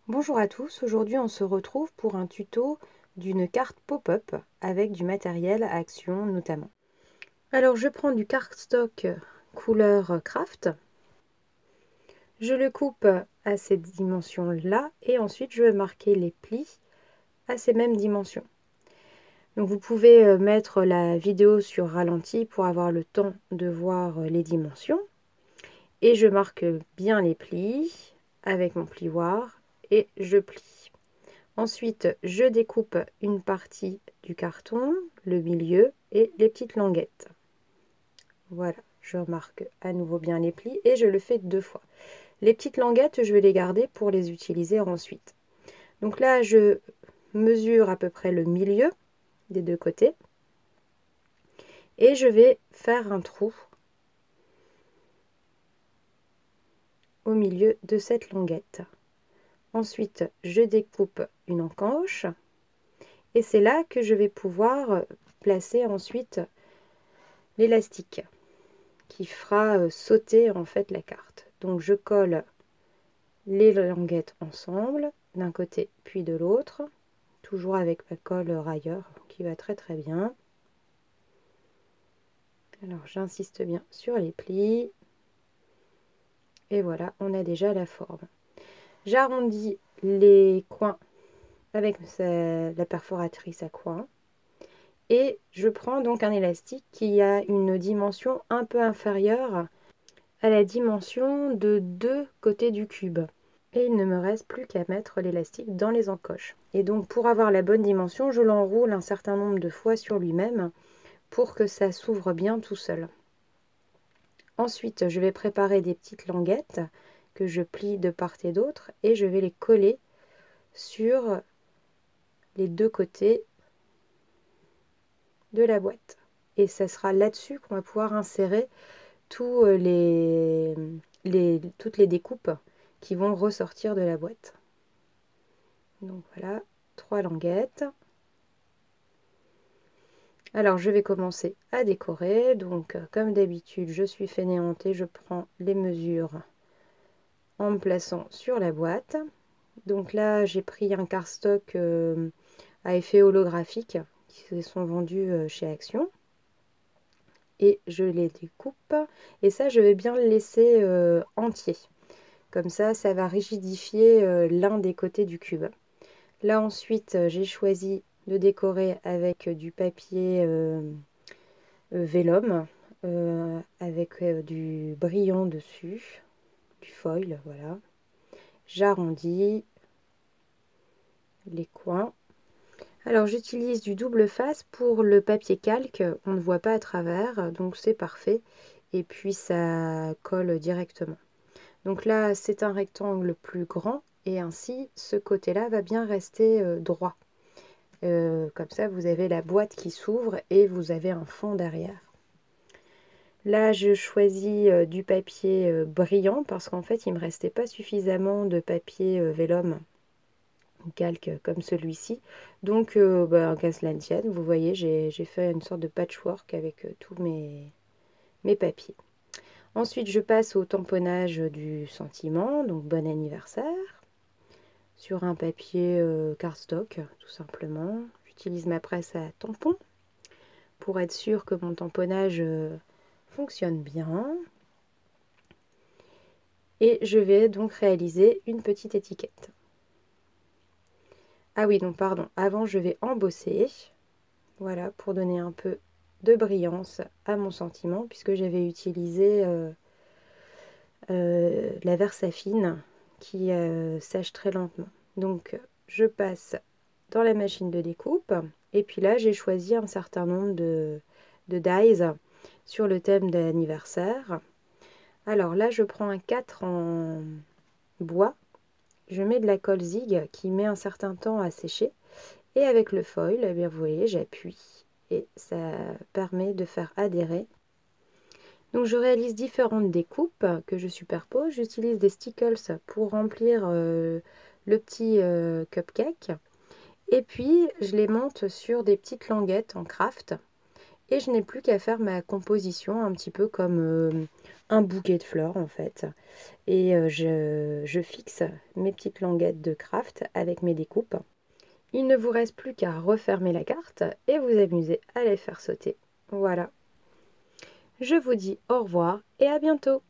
Bonjour à tous, aujourd'hui on se retrouve pour un tuto d'une carte pop-up avec du matériel à action notamment. Alors je prends du cardstock couleur craft, je le coupe à ces dimensions-là et ensuite je vais marquer les plis à ces mêmes dimensions. Donc vous pouvez mettre la vidéo sur ralenti pour avoir le temps de voir les dimensions. Et je marque bien les plis avec mon plioir et je plie. Ensuite, je découpe une partie du carton, le milieu et les petites languettes. Voilà, je remarque à nouveau bien les plis et je le fais 2 fois. Les petites languettes, je vais les garder pour les utiliser ensuite. Donc là, je mesure à peu près le milieu des 2 côtés et je vais faire un trou au milieu de cette languette. Ensuite, je découpe une encoche et c'est là que je vais pouvoir placer ensuite l'élastique qui fera sauter en fait la carte. Donc je colle les languettes ensemble d'un côté puis de l'autre, toujours avec ma colle railleur qui va très très bien. Alors j'insiste bien sur les plis et voilà, on a déjà la forme. J'arrondis les coins avec la perforatrice à coin. Et je prends donc un élastique qui a une dimension un peu inférieure à la dimension de 2 côtés du cube. Et il ne me reste plus qu'à mettre l'élastique dans les encoches. Et donc pour avoir la bonne dimension, je l'enroule un certain nombre de fois sur lui-même pour que ça s'ouvre bien tout seul. Ensuite, je vais préparer des petites languettes que je plie de part et d'autre et je vais les coller sur les 2 côtés de la boîte. Et ça sera là-dessus qu'on va pouvoir insérer toutes les découpes qui vont ressortir de la boîte. Donc voilà, 3 languettes. Alors je vais commencer à décorer. Donc comme d'habitude, je suis fainéante et je prends les mesures en me plaçant sur la boîte. Donc là, j'ai pris un cardstock à effet holographique qui sont vendus chez Action. Et je les découpe. Et ça, je vais bien le laisser entier. Comme ça va rigidifier l'un des côtés du cube. Là ensuite, j'ai choisi de décorer avec du papier vélum, avec du brillant dessus, du foil, voilà. J'arrondis les coins. Alors j'utilise du double face pour le papier calque, on ne voit pas à travers, donc c'est parfait. Et puis ça colle directement. Donc là, c'est un rectangle plus grand et ainsi, ce côté-là va bien rester droit. Comme ça, vous avez la boîte qui s'ouvre et vous avez un fond derrière. Là, je choisis du papier brillant parce qu'en fait, il ne me restait pas suffisamment de papier vélum calque comme celui-ci. Donc, qu'à cela ne tienne, vous voyez, j'ai fait une sorte de patchwork avec tous mes papiers. Ensuite, je passe au tamponnage du sentiment, donc bon anniversaire, sur un papier cardstock, tout simplement. J'utilise ma presse à tampon pour être sûr que mon tamponnage fonctionne bien. Et je vais donc réaliser une petite étiquette. Ah oui, donc pardon, avant je vais embosser, voilà, pour donner un peu de brillance à mon sentiment, puisque j'avais utilisé la Versafine qui sèche très lentement. Donc je passe dans la machine de découpe et puis là j'ai choisi un certain nombre de dies sur le thème de l'anniversaire. Alors là je prends un 4 en bois, je mets de la colle zig qui met un certain temps à sécher et avec le foil, eh bien, vous voyez, j'appuie et ça permet de faire adhérer. Donc je réalise différentes découpes que je superpose. J'utilise des stickles pour remplir le petit cupcake. Et puis je les monte sur des petites languettes en craft. Et je n'ai plus qu'à faire ma composition un petit peu comme un bouquet de fleurs en fait. Et je fixe mes petites languettes de craft avec mes découpes. Il ne vous reste plus qu'à refermer la carte et vous amuser à les faire sauter. Voilà. Je vous dis au revoir et à bientôt.